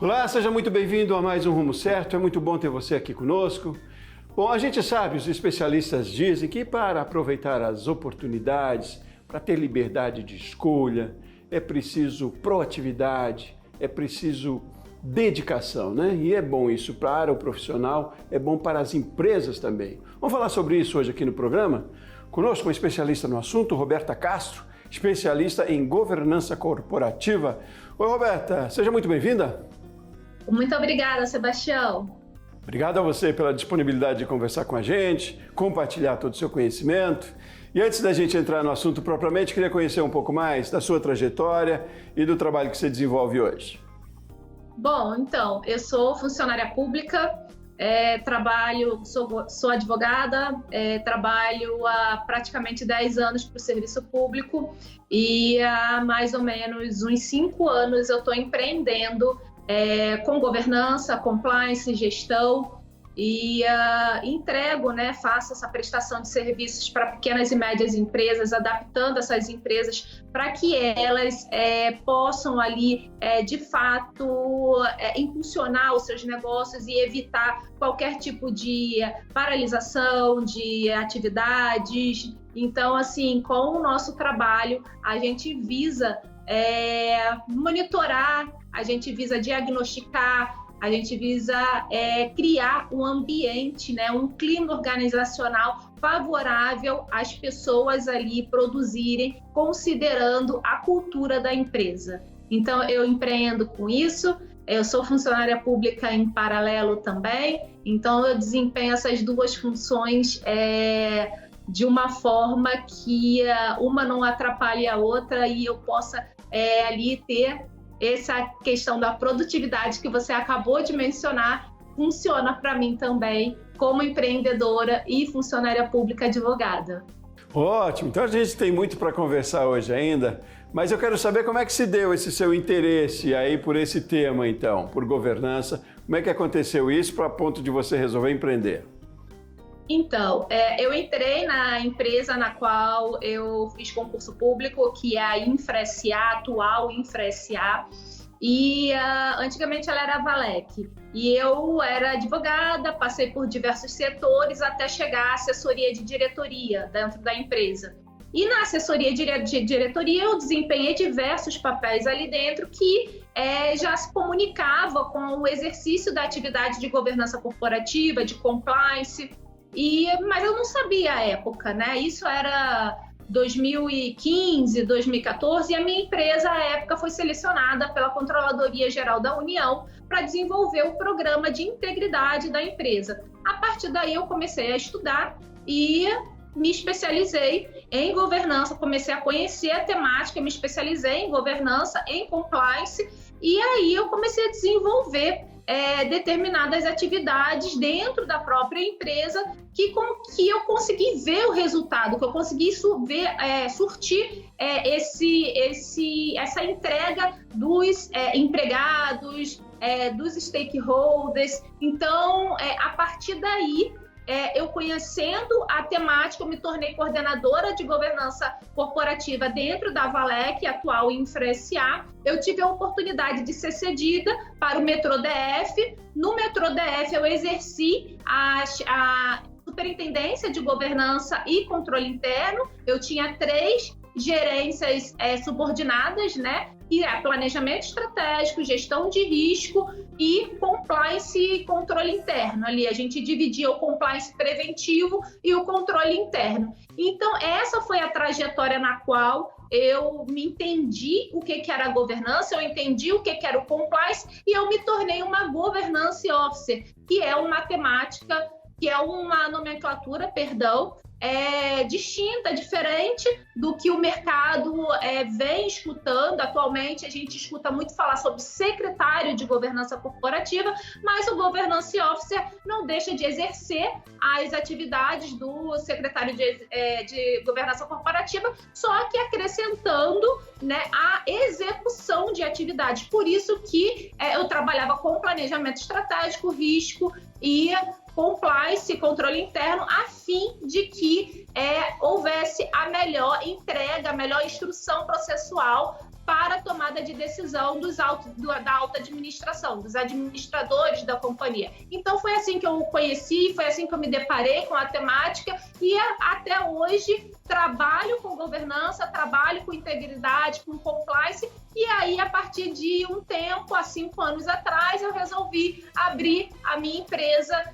Olá, seja muito bem-vindo a mais um Rumo Certo. É muito bom ter você aqui conosco. Bom, a gente sabe, os especialistas dizem que para aproveitar as oportunidades, para ter liberdade de escolha, é preciso proatividade, é preciso dedicação, né? E é bom isso para o profissional, é bom para as empresas também. Vamos falar sobre isso hoje aqui no programa? Conosco, uma especialista no assunto, Roberta Castro, especialista em governança corporativa. Oi, Roberta, seja muito bem-vinda. Muito obrigada, Sebastião. Obrigado a você pela disponibilidade de conversar com a gente, compartilhar todo o seu conhecimento. E antes da gente entrar no assunto propriamente, queria conhecer um pouco mais da sua trajetória e do trabalho que você desenvolve hoje. Bom, então, eu sou funcionária pública, sou advogada, trabalho há praticamente 10 anos para o serviço público e há mais ou menos uns 5 anos eu estou empreendendo com governança, compliance, gestão e entrego, faço essa prestação de serviços para pequenas e médias empresas, adaptando essas empresas para que elas possam ali, de fato, impulsionar os seus negócios e evitar qualquer tipo de paralisação de atividades. Então, assim, com o nosso trabalho, a gente visa monitorar, a gente visa diagnosticar, a gente visa criar um ambiente, um clima organizacional favorável às pessoas ali produzirem, considerando a cultura da empresa. Então, eu empreendo com isso, eu sou funcionária pública em paralelo também, então eu desempenho essas duas funções de uma forma que uma não atrapalhe a outra e eu possa ali ter essa questão da produtividade que você acabou de mencionar, funciona para mim também como empreendedora e funcionária pública advogada. Ótimo, então a gente tem muito para conversar hoje ainda, mas eu quero saber como é que se deu esse seu interesse aí por esse tema então, por governança, como é que aconteceu isso para ponto de você resolver empreender? Então, eu entrei na empresa na qual eu fiz concurso público, que é a InfraSA, a atual InfraSA, e antigamente ela era a Valec. E eu era advogada, passei por diversos setores até chegar à assessoria de diretoria dentro da empresa. E na assessoria de diretoria eu desempenhei diversos papéis ali dentro que já se comunicava com o exercício da atividade de governança corporativa, de compliance. Mas eu não sabia a época, Isso era 2015, 2014, e a minha empresa, à época, foi selecionada pela Controladoria Geral da União para desenvolver o programa de integridade da empresa. A partir daí, eu comecei a estudar e me especializei em governança, comecei a conhecer a temática, me especializei em governança, em compliance, e aí eu comecei a desenvolver determinadas atividades dentro da própria empresa que eu consegui ver o resultado, que eu consegui surtir essa entrega dos empregados, dos stakeholders. Então, a partir daí, eu conhecendo a temática, eu me tornei coordenadora de governança corporativa dentro da Valec, atual InfraSA. Eu tive a oportunidade de ser cedida para o Metrô DF. No Metrô DF, eu exerci a superintendência de governança e controle interno. Eu tinha 3 gerências subordinadas, que é planejamento estratégico, gestão de risco e compliance e controle interno. Ali a gente dividia o compliance preventivo e o controle interno. Então, essa foi a trajetória na qual eu me entendi o que era a governança, eu entendi o que era o compliance e eu me tornei uma governance officer, que é uma temática, que é uma nomenclatura, distinta, diferente do que o mercado vem escutando. Atualmente, a gente escuta muito falar sobre secretário de governança corporativa, mas o governance officer não deixa de exercer as atividades do secretário de governança corporativa, só que acrescentando a execução de atividades. Por isso que eu trabalhava com planejamento estratégico, risco e compliance e controle interno, a fim de que houvesse a melhor entrega, a melhor instrução processual para a tomada de decisão da alta administração, dos administradores da companhia. Então, foi assim que eu o conheci, foi assim que eu me deparei com a temática e até hoje trabalho com governança, trabalho com integridade, com compliance, e aí, a partir de um tempo, há 5 anos atrás, eu resolvi abrir a minha empresa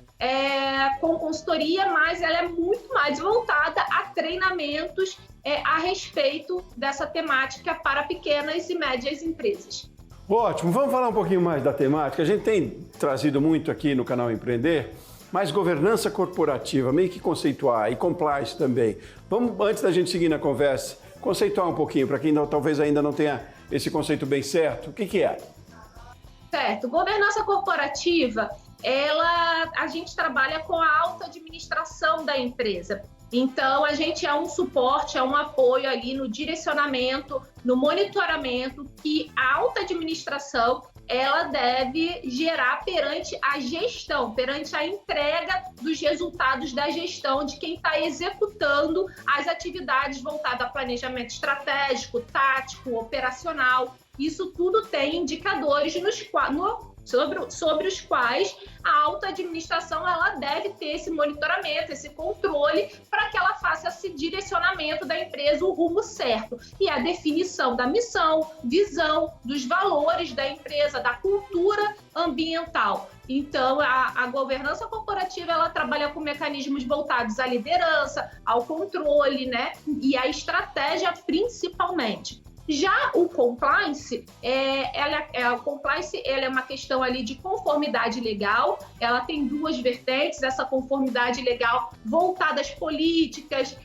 com consultoria, mas ela é muito mais voltada a treinamentos a respeito dessa temática para pequenas e médias empresas. Ótimo, vamos falar um pouquinho mais da temática. A gente tem trazido muito aqui no canal Empreender, mas governança corporativa, meio que conceituar, e compliance também. Vamos, antes da gente seguir na conversa, conceituar um pouquinho, para quem talvez ainda não tenha esse conceito bem certo. O que é? Certo. Governança corporativa, a gente trabalha com a alta administração da empresa. Então, a gente é um suporte, é um apoio ali no direcionamento, no monitoramento que a alta administração ela deve gerar perante a gestão, perante a entrega dos resultados da gestão de quem está executando as atividades voltadas a planejamento estratégico, tático, operacional. Isso tudo tem indicadores sobre os quais a alta administração ela deve ter esse monitoramento, esse controle, para que ela faça esse direcionamento da empresa, o rumo certo. E a definição da missão, visão, dos valores da empresa, da cultura ambiental. Então, a governança corporativa ela trabalha com mecanismos voltados à liderança, ao controle, né? E à estratégia principalmente. Já o compliance, ela é uma questão ali de conformidade legal, ela tem 2 vertentes, essa conformidade legal voltada às políticas,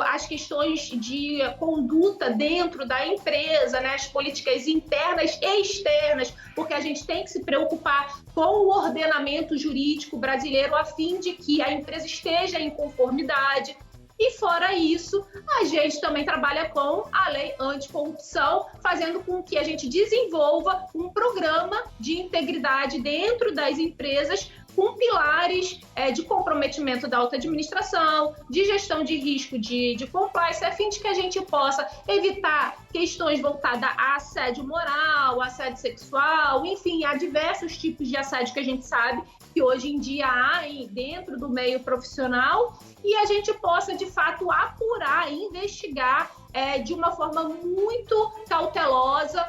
as questões de conduta dentro da empresa, né, as políticas internas e externas, porque a gente tem que se preocupar com o ordenamento jurídico brasileiro a fim de que a empresa esteja em conformidade. E fora isso, a gente também trabalha com a lei anticorrupção, fazendo com que a gente desenvolva um programa de integridade dentro das empresas com pilares de comprometimento da alta administração, de gestão de risco de compliance, a fim de que a gente possa evitar questões voltadas a assédio moral, assédio sexual, enfim, há diversos tipos de assédio que a gente sabe que hoje em dia há dentro do meio profissional, e a gente possa, de fato, apurar e investigar de uma forma muito cautelosa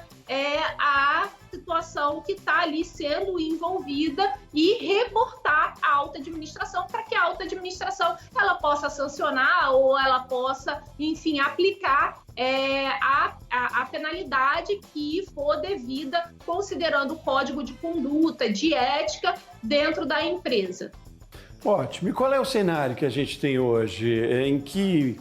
a situação que está ali sendo envolvida e reportar à alta administração para que a alta administração ela possa sancionar ou ela possa, enfim, aplicar a penalidade que for devida, considerando o código de conduta, de ética dentro da empresa. Ótimo. E qual é o cenário que a gente tem hoje? Em que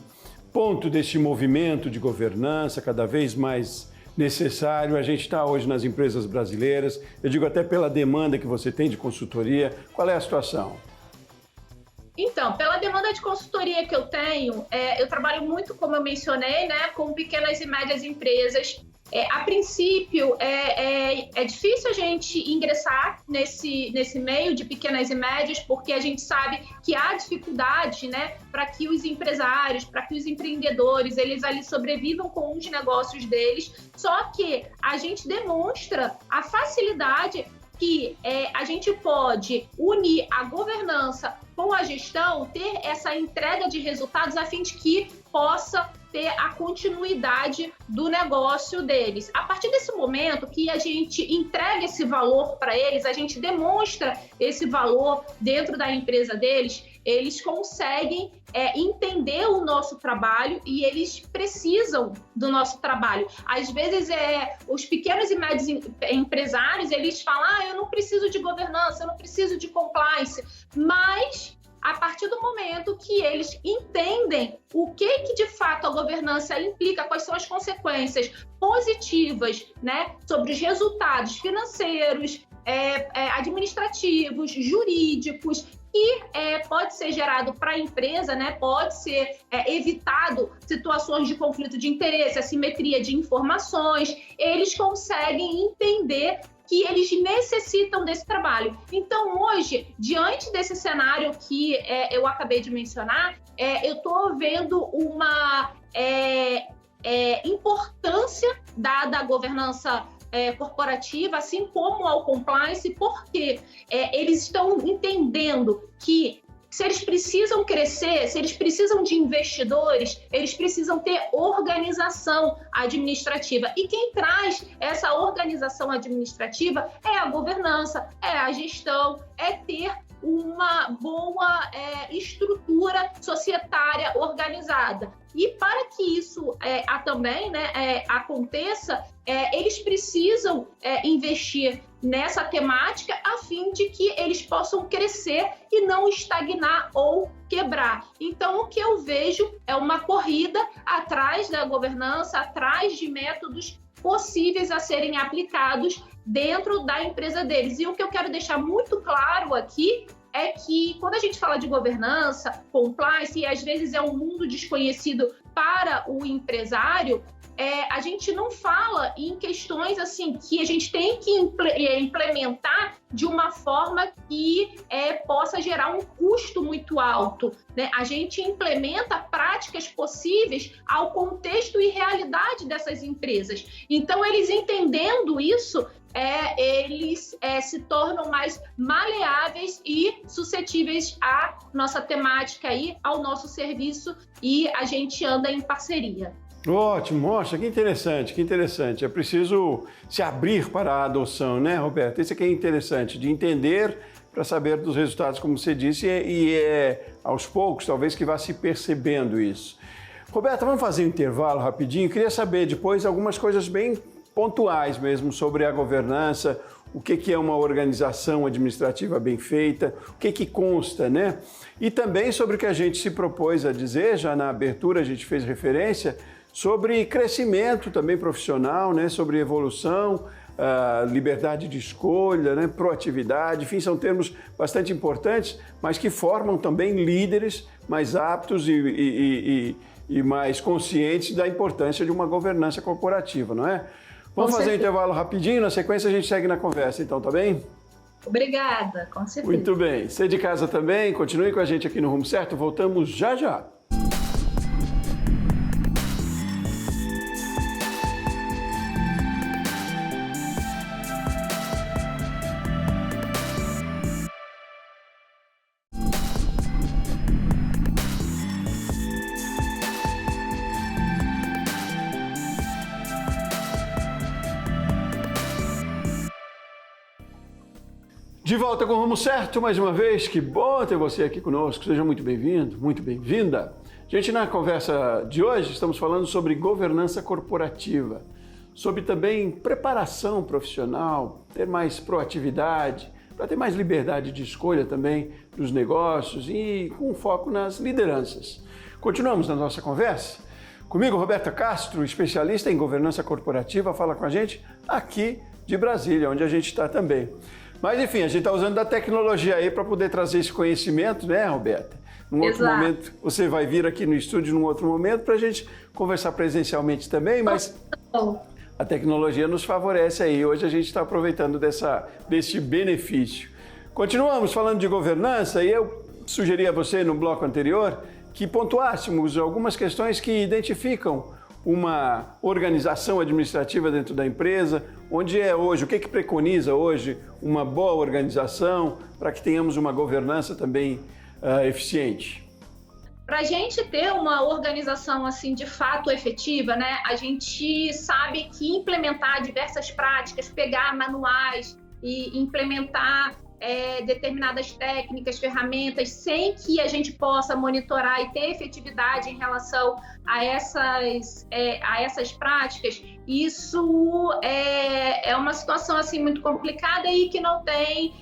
ponto desse movimento de governança cada vez mais necessário a gente está hoje nas empresas brasileiras? Eu digo até pela demanda que você tem de consultoria. Qual é a situação? Então, pela demanda de consultoria que eu tenho, eu trabalho muito, como eu mencionei, né, com pequenas e médias empresas. A princípio, é difícil a gente ingressar nesse meio de pequenas e médias, porque a gente sabe que há dificuldade, né, para que os empresários, para que os empreendedores, eles ali sobrevivam com os negócios deles. Só que a gente demonstra a facilidade que a gente pode unir a governança com a gestão, ter essa entrega de resultados a fim de que possa ter a continuidade do negócio deles. A partir desse momento que a gente entrega esse valor para eles, a gente demonstra esse valor dentro da empresa deles, eles conseguem entender o nosso trabalho e eles precisam do nosso trabalho. Às vezes, os pequenos e médios empresários, eles falam, eu não preciso de governança, eu não preciso de compliance, mas a partir do momento que eles entendem o que de fato a governança implica, quais são as consequências positivas, né, sobre os resultados financeiros, administrativos, jurídicos, e pode ser gerado para a empresa, né, pode ser evitado situações de conflito de interesse, assimetria de informações, eles conseguem entender que eles necessitam desse trabalho. Então, hoje, diante desse cenário que eu acabei de mencionar, eu estou vendo importância dada à governança corporativa, assim como ao compliance, porque eles estão entendendo que se eles precisam crescer, se eles precisam de investidores, eles precisam ter organização administrativa. E quem traz essa organização administrativa é a governança, é a gestão, é ter uma boa estrutura societária organizada. E para que isso também aconteça, eles precisam investir nessa temática a fim de que eles possam crescer e não estagnar ou quebrar. Então, o que eu vejo é uma corrida atrás da governança, atrás de métodos possíveis a serem aplicados dentro da empresa deles. E o que eu quero deixar muito claro aqui é que quando a gente fala de governança, compliance, e às vezes é um mundo desconhecido para o empresário, a gente não fala em questões assim que a gente tem que implementar de uma forma que possa gerar um custo muito alto, né? A gente implementa práticas possíveis ao contexto e realidade dessas empresas. Então, eles entendendo isso, eles se tornam mais maleáveis e suscetíveis à nossa temática aí, ao nosso serviço, e a gente anda em parceria. Ótimo, mostra, que interessante. É preciso se abrir para a adoção, né, Roberta? Isso aqui é interessante, de entender para saber dos resultados, como você disse, e aos poucos, talvez, que vá se percebendo isso. Roberta, vamos fazer um intervalo rapidinho. Queria saber depois algumas coisas bem pontuais mesmo sobre a governança, o que é uma organização administrativa bem feita, o que consta, né? E também sobre o que a gente se propôs a dizer, já na abertura a gente fez referência, sobre crescimento também profissional, né? Sobre evolução, liberdade de escolha, né? Proatividade, enfim, são termos bastante importantes, mas que formam também líderes mais aptos e mais conscientes da importância de uma governança corporativa, não é? Vamos fazer um intervalo rapidinho, na sequência a gente segue na conversa, então, tá bem? Obrigada, com certeza. Muito bem. Você de casa também, continue com a gente aqui no Rumo Certo, voltamos já já. De volta com o Rumo Certo, mais uma vez, que bom ter você aqui conosco, seja muito bem-vindo, muito bem-vinda. Gente, na conversa de hoje estamos falando sobre governança corporativa, sobre também preparação profissional, ter mais proatividade, para ter mais liberdade de escolha também dos negócios e com foco nas lideranças. Continuamos na nossa conversa. Comigo, Roberta Castro, especialista em governança corporativa, fala com a gente aqui de Brasília, onde a gente está também. Mas, enfim, a gente está usando da tecnologia aí para poder trazer esse conhecimento, né, Roberta? Num outro momento, você vai vir aqui no estúdio num outro momento para a gente conversar presencialmente também, mas a tecnologia nos favorece aí. Hoje a gente está aproveitando desse benefício. Continuamos falando de governança e eu sugeri a você no bloco anterior que pontuássemos algumas questões que identificam uma organização administrativa dentro da empresa, onde é hoje, o que preconiza hoje uma boa organização para que tenhamos uma governança também eficiente? Para a gente ter uma organização assim de fato efetiva, né, a gente sabe que implementar diversas práticas, pegar manuais e implementar determinadas técnicas, ferramentas, sem que a gente possa monitorar e ter efetividade em relação a essas práticas, isso é uma situação assim muito complicada e que não tem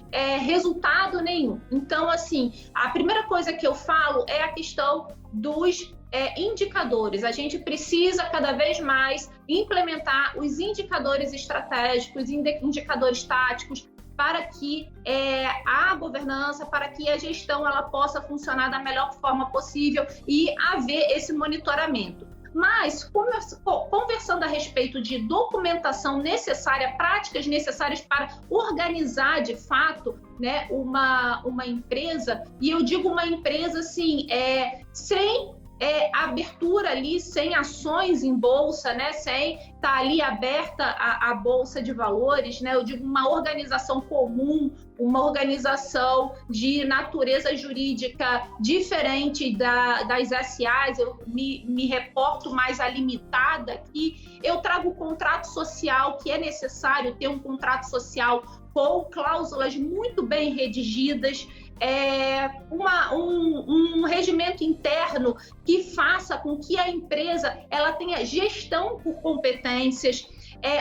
resultado nenhum. Então, assim, a primeira coisa que eu falo é a questão dos indicadores. A gente precisa cada vez mais implementar os indicadores estratégicos, indicadores táticos, para que a governança, para que a gestão ela possa funcionar da melhor forma possível e haver esse monitoramento. Mas, conversando a respeito de documentação necessária, práticas necessárias para organizar de fato, né, uma empresa, e eu digo uma empresa assim, sem a abertura ali sem ações em bolsa, né? Sem estar ali aberta a bolsa de valores, né? Eu digo uma organização comum, uma organização de natureza jurídica diferente das SAs, eu me reporto mais à limitada aqui, eu trago o contrato social, que é necessário ter um contrato social com cláusulas muito bem redigidas, um regimento interno que faça com que a empresa ela tenha gestão por competências,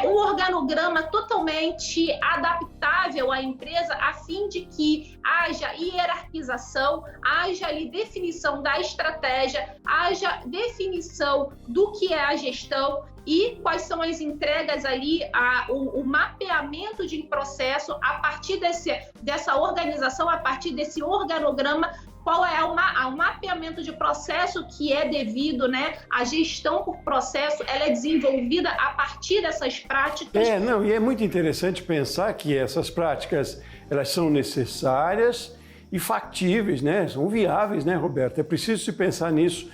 um organograma totalmente adaptável à empresa, a fim de que haja hierarquização, haja ali definição da estratégia, haja definição do que é a gestão e quais são as entregas ali, o mapeamento de processo a partir dessa organização, a partir desse organograma, qual é o mapeamento de processo que é devido, né? A gestão por processo, ela é desenvolvida a partir dessas práticas. E é muito interessante pensar que essas práticas, elas são necessárias e factíveis, né? São viáveis, né, Roberto? É preciso se pensar nisso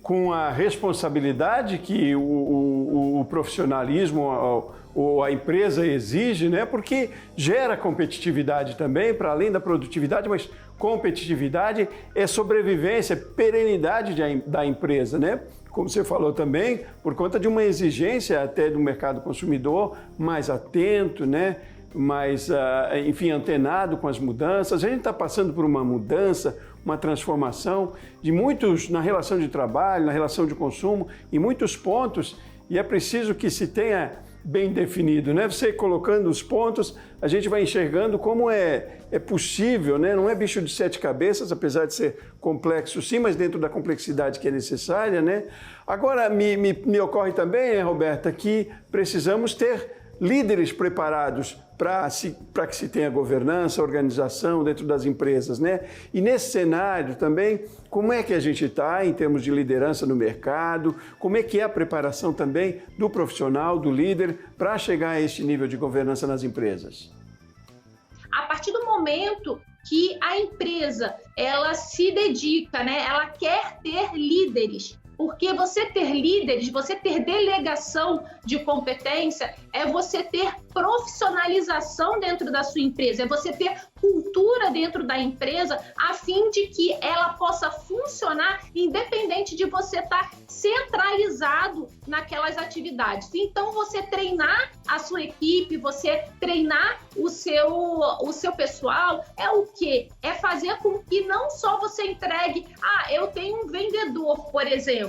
com a responsabilidade que o profissionalismo ou a empresa exige, né? Porque gera competitividade também, para além da produtividade, mas competitividade é sobrevivência, perenidade da empresa, né? Como você falou também, por conta de uma exigência até do mercado consumidor mais atento, né? Mais, enfim, antenado com as mudanças. A gente está passando por uma mudança, uma transformação de muitos na relação de trabalho, na relação de consumo, em muitos pontos, e é preciso que se tenha bem definido, né? Você colocando os pontos, a gente vai enxergando como é possível, né? Não é bicho de sete cabeças, apesar de ser complexo sim, mas dentro da complexidade que é necessária, né? Agora, me ocorre também, Roberta, que precisamos ter líderes preparados para que se tenha governança, organização dentro das empresas, né? E nesse cenário também, como é que a gente está em termos de liderança no mercado? Como é que é a preparação também do profissional, do líder, para chegar a este nível de governança nas empresas? A partir do momento que a empresa ela se dedica, né? Ela quer ter líderes. Porque você ter líderes, você ter delegação de competência, é você ter profissionalização dentro da sua empresa, é você ter cultura dentro da empresa, a fim de que ela possa funcionar independente de você estar centralizado naquelas atividades. Então, você treinar a sua equipe, você treinar o seu pessoal, é o quê? É fazer com que não só você entregue, eu tenho um vendedor, por exemplo,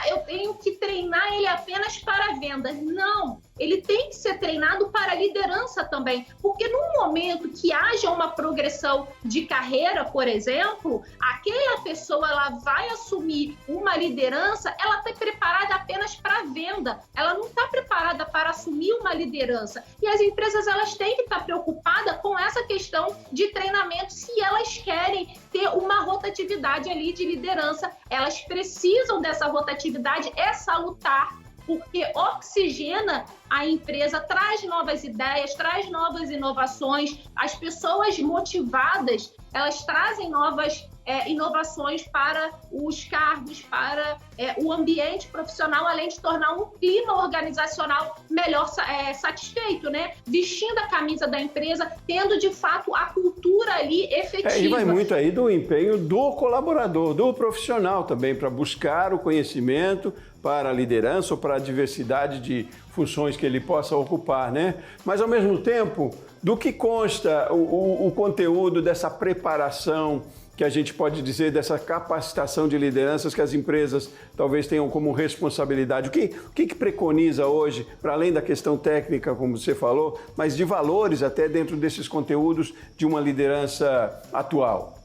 eu tenho que treinar ele apenas para venda. Não, ele tem que ser treinado para liderança também, porque no momento que haja uma progressão de carreira, por exemplo, aquela pessoa ela vai assumir uma liderança, ela está preparada apenas para venda, ela não está preparada para assumir uma liderança. E as empresas elas têm que estar preocupadas com essa questão de treinamento, se elas querem ter uma rotatividade ali de liderança, elas precisam dessa rotatividade, é salutar, porque oxigena a empresa, traz novas ideias, traz novas inovações, as pessoas motivadas, elas trazem novas inovações para os cargos, para o ambiente profissional, além de tornar um clima organizacional melhor satisfeito, né? Vestindo a camisa da empresa, tendo de fato a cultura ali efetiva. E vai muito aí do empenho do colaborador, do profissional também, para buscar o conhecimento para a liderança ou para a diversidade de funções que ele possa ocupar, né? Mas, ao mesmo tempo, do que consta o conteúdo dessa preparação, que a gente pode dizer, dessa capacitação de lideranças que as empresas talvez tenham como responsabilidade? O que preconiza hoje, para além da questão técnica, como você falou, mas de valores até dentro desses conteúdos de uma liderança atual?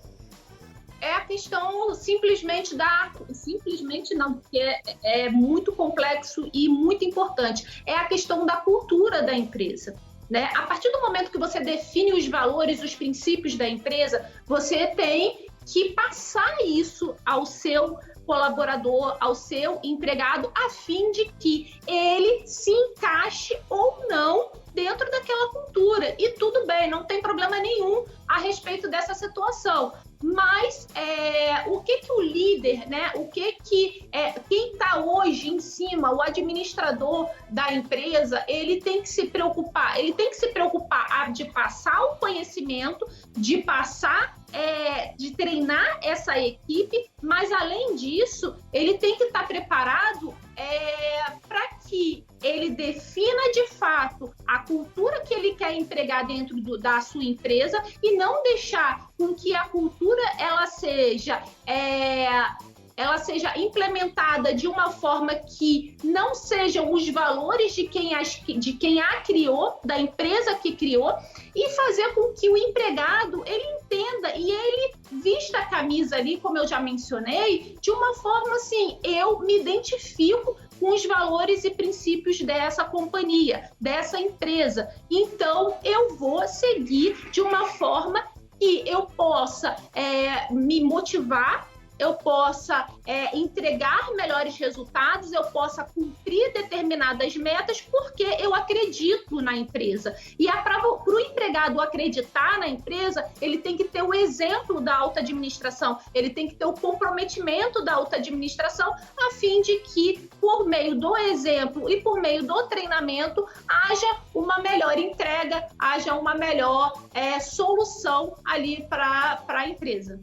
É a questão simplesmente não, porque é muito complexo e muito importante. É a questão da cultura da empresa, né? A partir do momento que você define os valores, os princípios da empresa, você tem que passar isso ao seu colaborador, ao seu empregado, a fim de que ele se encaixe ou não dentro daquela cultura. E tudo bem, não tem problema nenhum a respeito dessa situação. Mas o que o líder, né, quem está hoje em cima, o administrador da empresa, ele tem que se preocupar de passar o conhecimento, de de treinar essa equipe, mas além disso, ele tem que estar preparado para que ele defina de fato a cultura que ele quer empregar dentro da sua empresa e não deixar com que a cultura ela seja implementada de uma forma que não sejam os valores de quem a criou, da empresa que criou, e fazer com que o empregado ele entenda e ele vista a camisa ali, como eu já mencionei, de uma forma assim, eu me identifico com os valores e princípios dessa companhia, dessa empresa. Então, eu vou seguir de uma forma que eu possa me motivar, eu possa entregar melhores resultados, eu possa cumprir determinadas metas, porque eu acredito na empresa. E para o empregado acreditar na empresa, ele tem que ter o exemplo da alta administração, ele tem que ter o comprometimento da alta administração, a fim de que, por meio do exemplo e por meio do treinamento, haja uma melhor entrega, haja uma melhor solução ali para a empresa.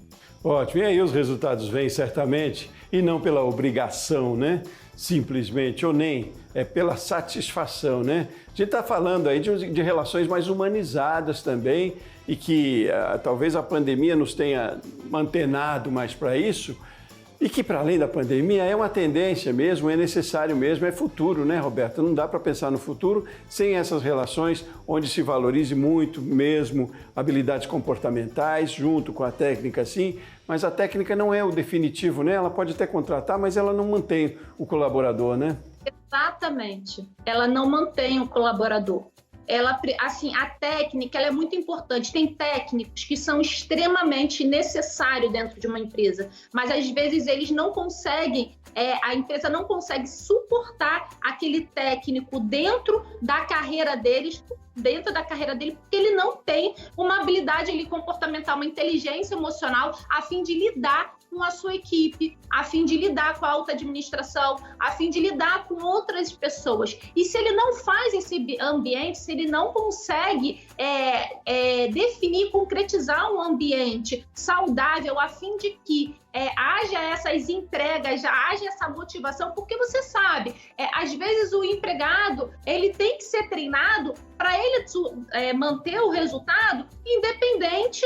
Ótimo, e aí os resultados vêm certamente, e não pela obrigação, né? Simplesmente, ou nem pela satisfação, né? A gente está falando aí de relações mais humanizadas também, e que talvez a pandemia nos tenha mantenado mais para isso, e que para além da pandemia é uma tendência mesmo, é necessário mesmo, é futuro, né, Roberta? Não dá para pensar no futuro sem essas relações onde se valorize muito mesmo habilidades comportamentais junto com a técnica, sim, mas a técnica não é o definitivo, né? Ela pode até contratar, mas ela não mantém o colaborador, né? Exatamente, ela não mantém o colaborador. A técnica ela é muito importante. Tem técnicos que são extremamente necessários dentro de uma empresa, mas às vezes eles não conseguem, a empresa não consegue suportar aquele técnico dentro da carreira dele, porque ele não tem uma habilidade ali comportamental, uma inteligência emocional a fim de lidar com a sua equipe, a fim de lidar com a alta administração, a fim de lidar com outras pessoas. E se ele não faz esse ambiente, se ele não consegue definir, concretizar um ambiente saudável, a fim de que haja essas entregas, haja essa motivação, porque você sabe, às vezes o empregado ele tem que ser treinado para ele manter o resultado independente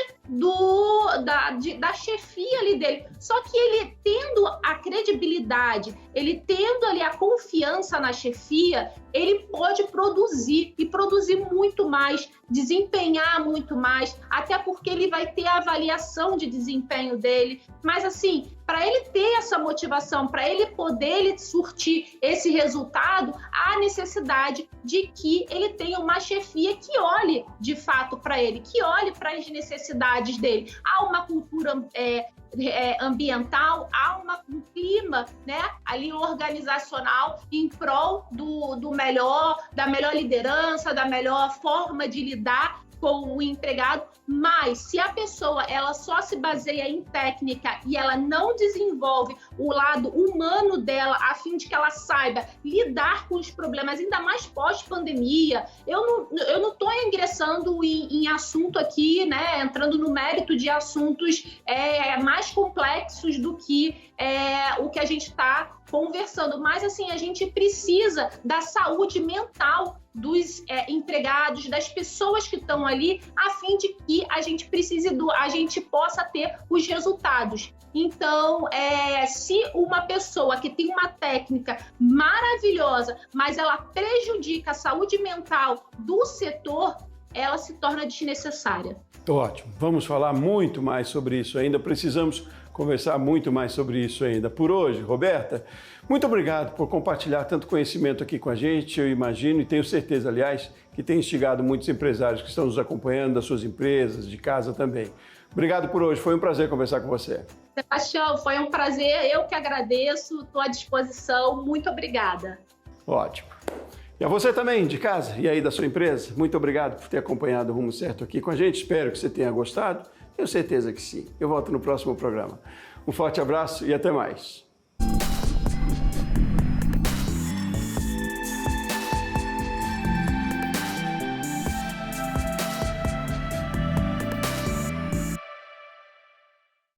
da chefia ali dele. Só que ele tendo a credibilidade, ele tendo ali a confiança na chefia, ele pode produzir e produzir muito mais, desempenhar muito mais, até porque ele vai ter a avaliação de desempenho dele. Mas assim, para ele ter essa motivação, para ele poder surtir esse resultado, há necessidade de que ele tenha uma chefia que olhe de fato para ele, que olhe para as necessidades dele. Há uma cultura ambiental, há um clima, né, ali organizacional em prol da melhor liderança, da melhor forma de lidar com o empregado, mas se a pessoa ela só se baseia em técnica e ela não desenvolve o lado humano dela a fim de que ela saiba lidar com os problemas, ainda mais pós-pandemia, eu não estou ingressando em assunto aqui, né, entrando no mérito de assuntos mais complexos do que o que a gente está conversando, mas assim, a gente precisa da saúde mental dos empregados, das pessoas que estão ali, a fim de que a gente possa ter os resultados. Então, se uma pessoa que tem uma técnica maravilhosa, mas ela prejudica a saúde mental do setor, ela se torna desnecessária. Ótimo. Vamos falar muito mais sobre isso ainda. Precisamos conversar muito mais sobre isso ainda. Por hoje, Roberta, muito obrigado por compartilhar tanto conhecimento aqui com a gente. Eu imagino e tenho certeza, aliás, que tem instigado muitos empresários que estão nos acompanhando, das suas empresas, de casa também. Obrigado por hoje. Foi um prazer conversar com você. Sebastião, foi um prazer. Eu que agradeço. Estou à disposição. Muito obrigada. Ótimo. E a você também, de casa e aí da sua empresa, muito obrigado por ter acompanhado o Rumo Certo aqui com a gente. Espero que você tenha gostado. Tenho certeza que sim. Eu volto no próximo programa. Um forte abraço e até mais.